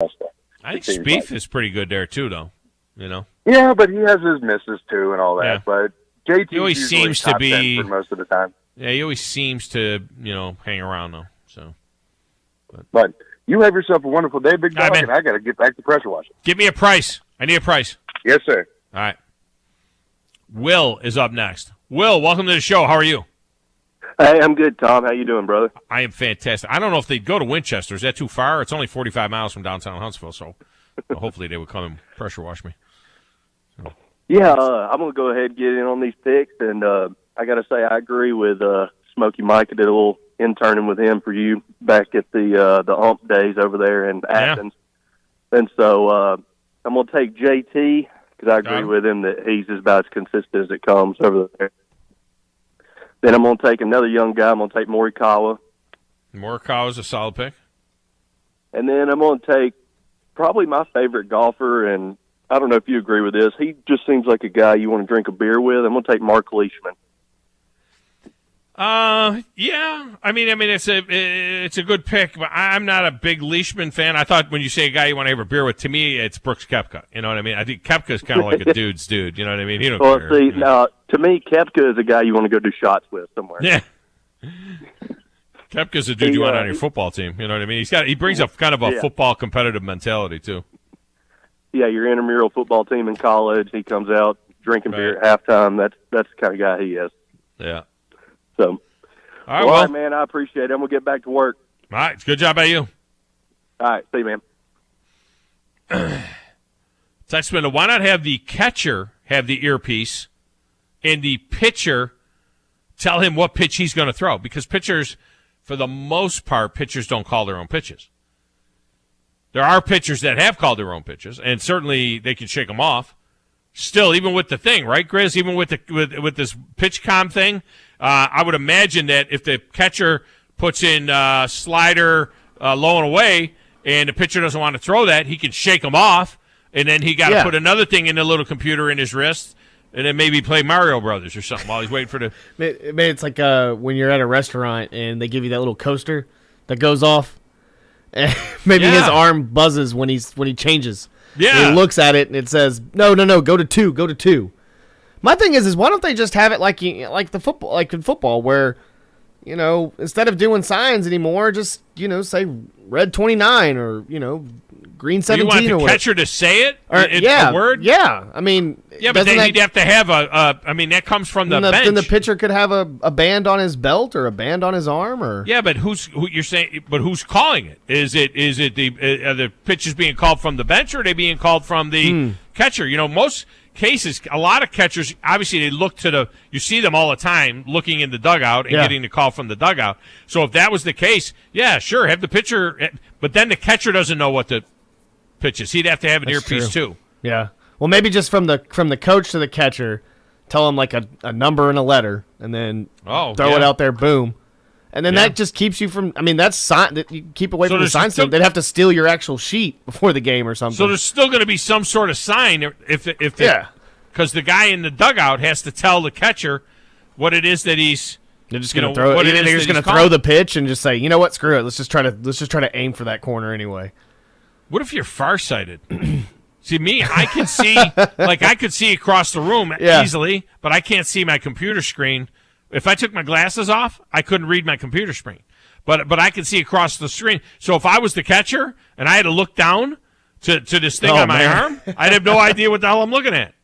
I think Spieth is pretty good there too, though. You know. Yeah, but he has his misses too and all that. Yeah. But JT always seems to be for most of the time. Yeah, he always seems to hang around though. So. But you have yourself a wonderful day, big dog, and I got to get back to pressure washing. Give me a price. I need a price. Yes, sir. All right. Will is up next. Will, welcome to the show. How are you? Hey, I'm good, Tom. How you doing, brother? I am fantastic. I don't know if they'd go to Winchester. Is that too far? It's only 45 miles from downtown Huntsville, so hopefully they would come and pressure wash me. So. Yeah, I'm going to go ahead and get in on these picks, and I got to say I agree with Smokey Mike. I did a little interning with him for you back at the UMP days over there in Athens. Yeah. And so I'm going to take JT because I agree with him that he's about as consistent as it comes over there. Then I'm going to take another young guy. I'm going to take Morikawa. Morikawa's a solid pick. And then I'm going to take probably my favorite golfer, and I don't know if you agree with this. He just seems like a guy you want to drink a beer with. I'm going to take Mark Leishman. Yeah. I mean, it's a good pick, but I'm not a big Leishman fan. I thought when you say a guy you want to have a beer with, to me, it's Brooks Koepka. You know what I mean? I think Koepka's kind of like a dude's dude. You know what I mean? He don't care. See, now, to me, Koepka is a guy you want to go do shots with somewhere. Yeah. Koepka's a dude you want on your football team. You know what I mean? He brings up kind of a football competitive mentality, too. Yeah, your intramural football team in college, he comes out drinking beer at halftime. That's the kind of guy he is. Yeah. So, all right, man, I appreciate it. I'm going to get back to work. All right, good job by you. All right, see you, man. Textman, why not have the catcher have the earpiece and the pitcher tell him what pitch he's going to throw? Because pitchers, for the most part, pitchers don't call their own pitches. There are pitchers that have called their own pitches, and certainly they can shake them off. Still, even with the thing, right, Grizz? Even with this pitch com thing, I would imagine that if the catcher puts in slider low and away, and the pitcher doesn't want to throw that, he can shake them off, and then he got to put another thing in the little computer in his wrist, and then maybe play Mario Brothers or something while he's waiting for the. Maybe it's like when you're at a restaurant and they give you that little coaster that goes off. Maybe his arm buzzes when he changes. Yeah, and he looks at it and it says, "No, go to 2, go to 2." My thing is why don't they just have it like the football, like in football, where instead of doing signs anymore, just say red 29 or green 17. You want the catcher to say it? Or, a word? Yeah. I mean, but then he'd have to have I mean, that comes from the bench. Then the pitcher could have a band on his belt or a band on his arm, or but who's calling it? Is it are the pitches being called from the bench, or are they being called from the catcher? Most cases, a lot of catchers, obviously they look to you see them all the time looking in the dugout and getting the call from the dugout. So if that was the case, sure, have the pitcher, but then the catcher doesn't know what the pitch is. He'd have to have an earpiece too. Yeah. Well, maybe just from the coach to the catcher, tell him like a number and a letter, and then throw it out there, boom. And then that just keeps you from. I mean, that's sign that you keep away from the sign. They'd have to steal your actual sheet before the game or something. So there's still going to be some sort of sign because the guy in the dugout has to tell the catcher what it is that he's. They're just going to throw it. They're just going to throw the pitch and just say, you know what, screw it. Let's just try to aim for that corner anyway. What if you're farsighted? See me, I can see I could see across the room easily, but I can't see my computer screen. If I took my glasses off, I couldn't read my computer screen. But I can see across the screen. So if I was the catcher and I had to look down to this thing on my arm, I'd have no idea what the hell I'm looking at.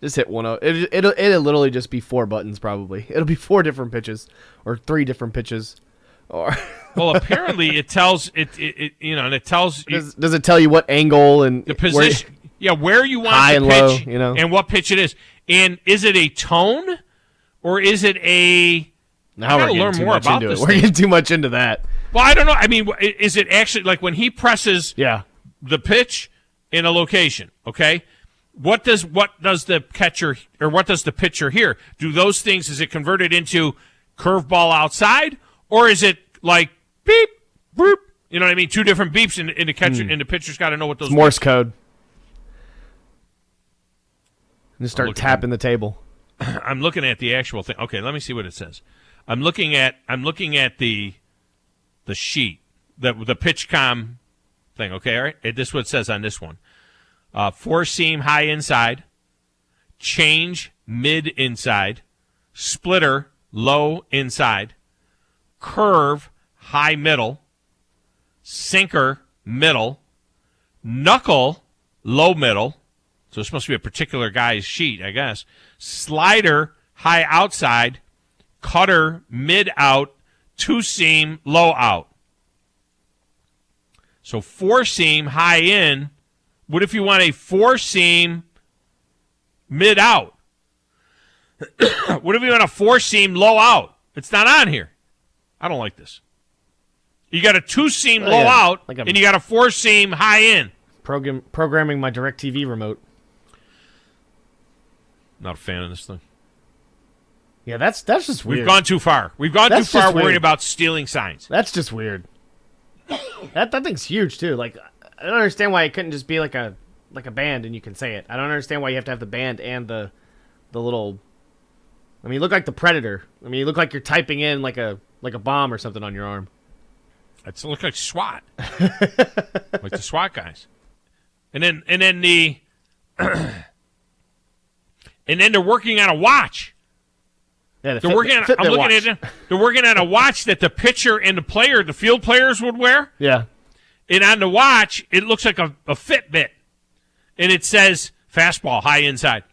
Just hit one. It'll literally just be 4 buttons probably. It'll be 4 different pitches or 3 different pitches. Or well, apparently it tells and it tells you. Does it tell you what angle and the position? Where you want high the and pitch, low, and what pitch it is. And is it a tone? Or is it a? Now we're getting too much into it. We're getting too much into that. Well, I don't know. I mean, is it actually like when he presses the pitch in a location? Okay, what does the catcher or what does the pitcher hear? Do those things? Is it converted into curveball outside, or is it like beep, boop? You know what I mean? 2 different beeps, in the catcher and the pitcher's got to know what those. It's Morse code. And just start tapping the table. I'm looking at the actual thing. Okay, let me see what it says. I'm looking at the sheet, the PitchCom thing, okay? All right? This is what it says on this one. 4-seam high inside, change mid inside, splitter low inside, curve high middle, sinker middle, knuckle low middle. So this must be a particular guy's sheet, I guess. Slider high outside, cutter mid out, 2-seam low out. So 4-seam high in. What if you want a 4-seam mid out? What if you want a 4-seam low out? It's not on here. I don't like this. You got a 2-seam low out, and you got a 4-seam high in. Programming my DirecTV remote. Not a fan of this thing. Yeah, that's just weird. We've gone too far. We've gone too far worrying about stealing signs. That's just weird. that thing's huge too. Like, I don't understand why it couldn't just be like a band and you can say it. I don't understand why you have to have the band and the little. I mean, you look like the Predator. I mean, you look like you're typing in like a bomb or something on your arm. It looks like SWAT, like the SWAT guys. And then the and then they're working on a watch. Yeah, they're working on. I'm looking at it. They're working on a watch that the pitcher and the field players would wear. Yeah. And on the watch, it looks like a Fitbit, and it says fastball high inside.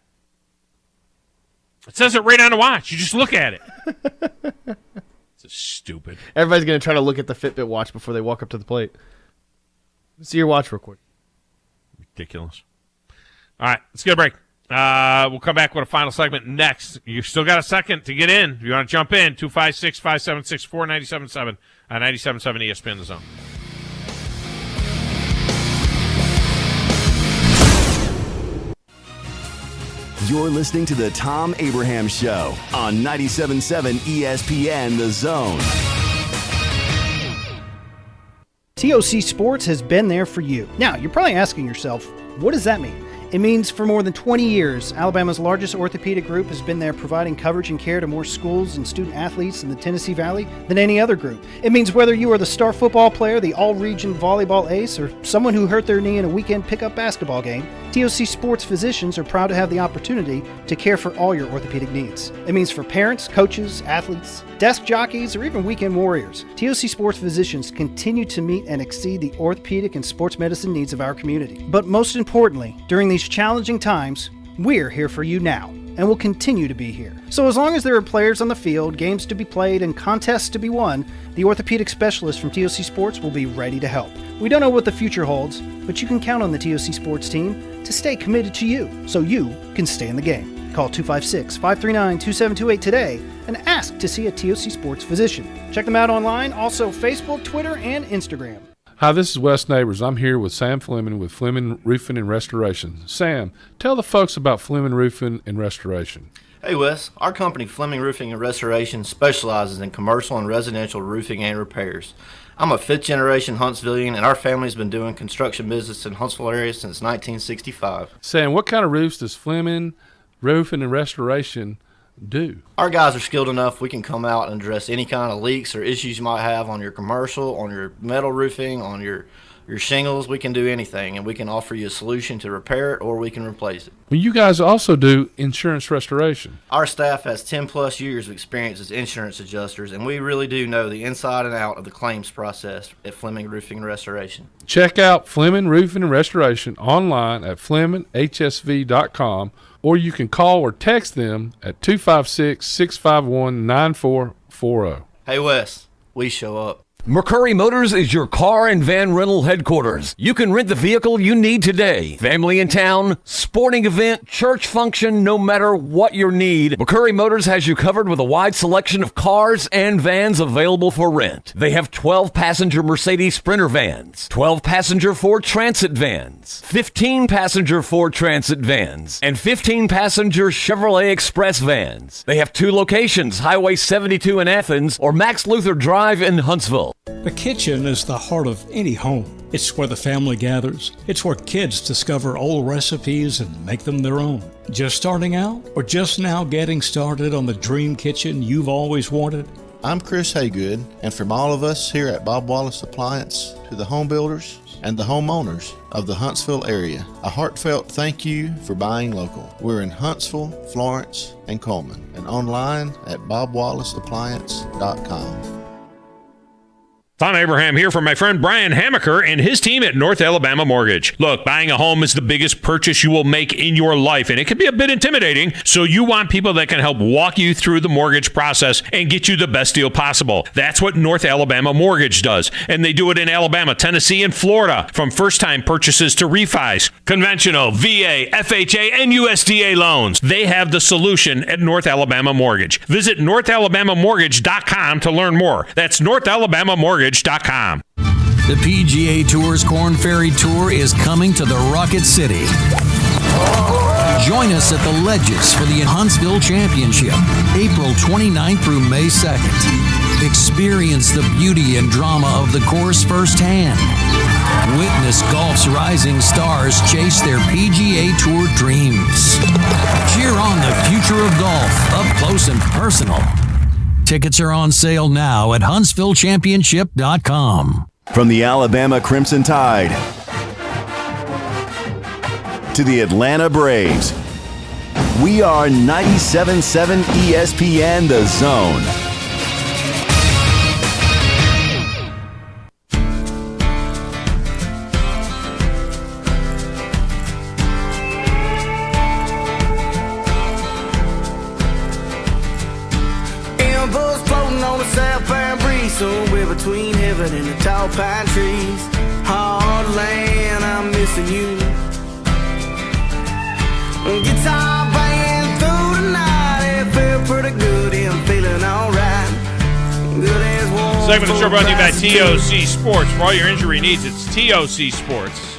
It says it right on the watch. You just look at it. It's stupid. Everybody's gonna try to look at the Fitbit watch before they walk up to the plate. Let's see your watch real quick. Ridiculous. All right, let's get a break. We'll come back with a final segment next. You still got a second to get in. If you want to jump in, 256-576-4977 on 97.7 ESPN The Zone. You're listening to the Thom Abraham Show on 97.7 ESPN The Zone. TOC Sports has been there for you. Now, you're probably asking yourself, what does that mean? It means for more than 20 years, Alabama's largest orthopedic group has been there providing coverage and care to more schools and student athletes in the Tennessee Valley than any other group. It means whether you are the star football player, the all-region volleyball ace, or someone who hurt their knee in a weekend pickup basketball game, TOC Sports physicians are proud to have the opportunity to care for all your orthopedic needs. It means for parents, coaches, athletes, desk jockeys, or even weekend warriors, TOC Sports physicians continue to meet and exceed the orthopedic and sports medicine needs of our community. But most importantly, during these challenging times, we're here for you now, and will continue to be here. So as long as there are players on the field, games to be played, and contests to be won, the orthopedic specialists from TOC Sports will be ready to help. We don't know what the future holds, but you can count on the TOC Sports team to stay committed to you, so you can stay in the game. Call 256-539-2728 today and ask to see a TOC Sports physician. Check them out online, also Facebook, Twitter, and Instagram. Hi, this is Wes Neighbors. I'm here with Sam Fleming with Fleming Roofing and Restoration. Sam, tell the folks about Fleming Roofing and Restoration. Hey Wes, our company Fleming Roofing and Restoration specializes in commercial and residential roofing and repairs. I'm a 5th generation Huntsvillian, and our family's been doing construction business in Huntsville area since 1965. Sam, what kind of roofs does Fleming Roofing and Restoration do? Our guys are skilled enough. We can come out and address any kind of leaks or issues you might have on your commercial, on your metal roofing, on your shingles. We can do anything, and we can offer you a solution to repair it, or we can replace it. Well, you guys also do insurance restoration. Our staff has 10 plus years of experience as insurance adjusters, and we really do know the inside and out of the claims process at Fleming Roofing and Restoration. Check out Fleming Roofing and Restoration online at FlemingHSV.com, or you can call or text them at 256-651-9440. Hey Wes, we show up. McCurry Motors is your car and van rental headquarters. You can rent the vehicle you need today. Family in town, sporting event, church function, no matter what your need, McCurry Motors has you covered with a wide selection of cars and vans available for rent. They have 12-passenger Mercedes Sprinter vans, 12-passenger Ford Transit vans, 15-passenger Ford Transit vans, and 15-passenger Chevrolet Express vans. They have 2 locations, Highway 72 in Athens or Max Luther Drive in Huntsville. The kitchen is the heart of any home. It's where the family gathers. It's where kids discover old recipes and make them their own. Just starting out or just now getting started on the dream kitchen you've always wanted? I'm Chris Haygood, and from all of us here at Bob Wallace Appliance to the home builders, and the homeowners of the Huntsville area. A heartfelt thank you for buying local. We're in Huntsville, Florence, and Coleman, and online at bobwallaceappliance.com. Thom Abraham here for my friend Brian Hamaker and his team at North Alabama Mortgage. Look, buying a home is the biggest purchase you will make in your life, and it can be a bit intimidating, so you want people that can help walk you through the mortgage process and get you the best deal possible. That's what North Alabama Mortgage does, and they do it in Alabama, Tennessee, and Florida, from first-time purchases to refis, conventional, VA, FHA, and USDA loans. They have the solution at North Alabama Mortgage. Visit NorthAlabamaMortgage.com to learn more. That's NorthAlabamaMortgage.com. The PGA Tour's Corn Ferry Tour is coming to the Rocket City. Join us at the Ledges for the Huntsville Championship, April 29th through May 2nd. Experience the beauty and drama of the course firsthand. Witness golf's rising stars chase their PGA Tour dreams. Cheer on the future of golf up close and personal. Tickets are on sale now at HuntsvilleChampionship.com. From the Alabama Crimson Tide to the Atlanta Braves, we are 97.7 ESPN The Zone. Somewhere between heaven and the tall pine trees. Hard land, I'm missing you. Guitar playing through the night. It felt pretty good, I'm feeling alright. Good as warm. Segment of the show brought to you by TOC Sports. For all your injury needs, it's TOC Sports.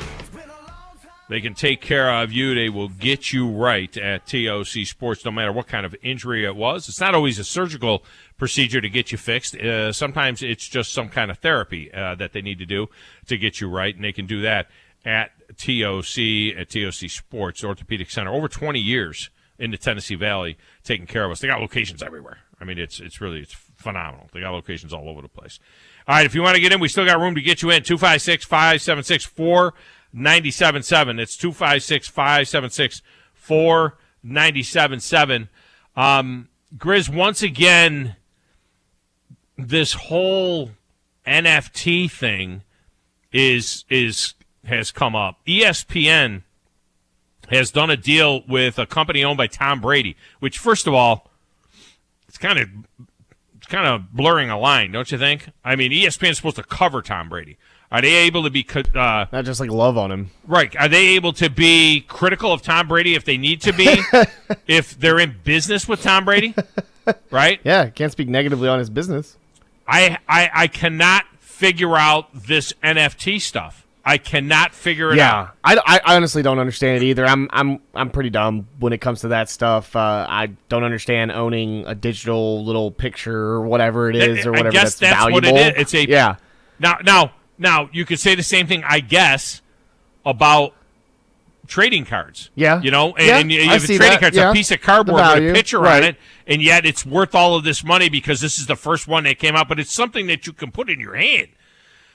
They can take care of you. They will get you right at TOC Sports, no matter what kind of injury it was. It's not always a surgical procedure to get you fixed. Sometimes it's just some kind of therapy that they need to do to get you right, and they can do that at TOC Sports Orthopedic Center. Over 20 years in the Tennessee Valley taking care of us. They got locations everywhere. I mean, it's phenomenal. They got locations all over the place. All right, if you want to get in, we still got room to get you in. 256-576-4977. It's 256-576-4977. Grizz, once again, this whole NFT thing has come up. ESPN has done a deal with a company owned by Tom Brady, which, first of all, it's kind of blurring a line, don't you think? I mean, ESPN is supposed to cover Tom Brady. Are they able to be not just like love on him? Right. Are they able to be critical of Tom Brady if they need to be? If they're in business with Tom Brady? Right? Yeah, can't speak negatively on his business. I cannot figure out this NFT stuff. I cannot figure it out. I honestly don't understand it either. I'm pretty dumb when it comes to that stuff. I don't understand owning a digital little picture or whatever it is or whatever I guess that's valuable. What it is. It's Now, you could say the same thing, I guess, about trading cards. Yeah. You know, and you have a trading card. It's a piece of cardboard with a picture on it, and yet it's worth all of this money because this is the first one that came out, but it's something that you can put in your hand.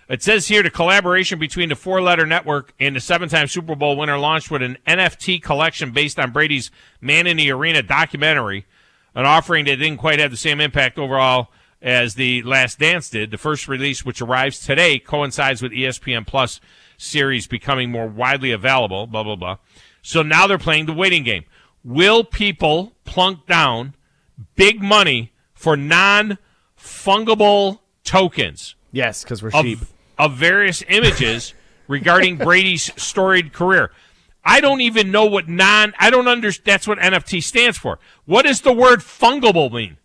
It says here the collaboration between the four-letter network and the seven-time Super Bowl winner launched with an NFT collection based on Brady's Man in the Arena documentary, an offering that didn't quite have the same impact overall as The Last Dance did. The first release, which arrives today, coincides with ESPN Plus series becoming more widely available, blah, blah, blah. So now they're playing the waiting game. Will people plunk down big money for non-fungible tokens? Yes, because we're cheap. Of various images regarding Brady's storied career. I don't even know what that's what NFT stands for. What does the word fungible mean?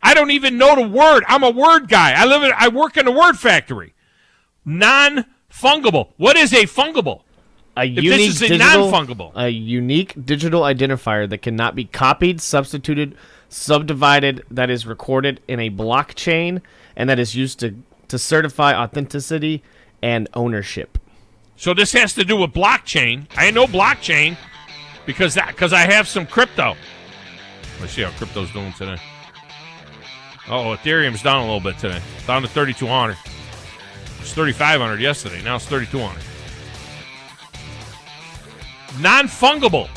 I don't even know the word. I'm a word guy. I work in a word factory. Non-fungible. What is a fungible? A unique digital identifier that cannot be copied, substituted, subdivided, that is recorded in a blockchain, and that is used to certify authenticity and ownership. So this has to do with blockchain. I know blockchain because I have some crypto. Let's see how crypto's doing today. Oh, Ethereum's down a little bit today. Down to 3,200. It was 3,500 yesterday. Now it's 3,200. non-fungible.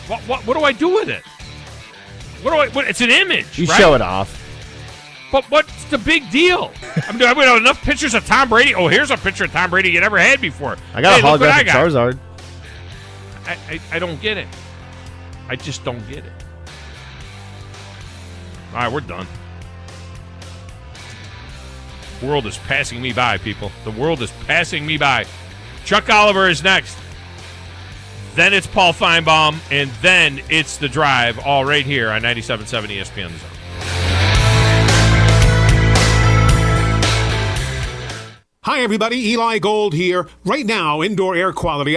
What do I do with it? It's an image. You right? show it off. But what's the big deal? I mean, we have enough pictures of Tom Brady. Oh, here's a picture of Tom Brady you never had before. I got a holographic Charizard. I don't get it. I just don't get it. All right, we're done. The world is passing me by, people. The world is passing me by. Chuck Oliver is next. Then it's Paul Feinbaum, and then it's The Drive, all right here on 97.7 ESPN The Zone. Hi, everybody. Eli Gold here. Right now, indoor air quality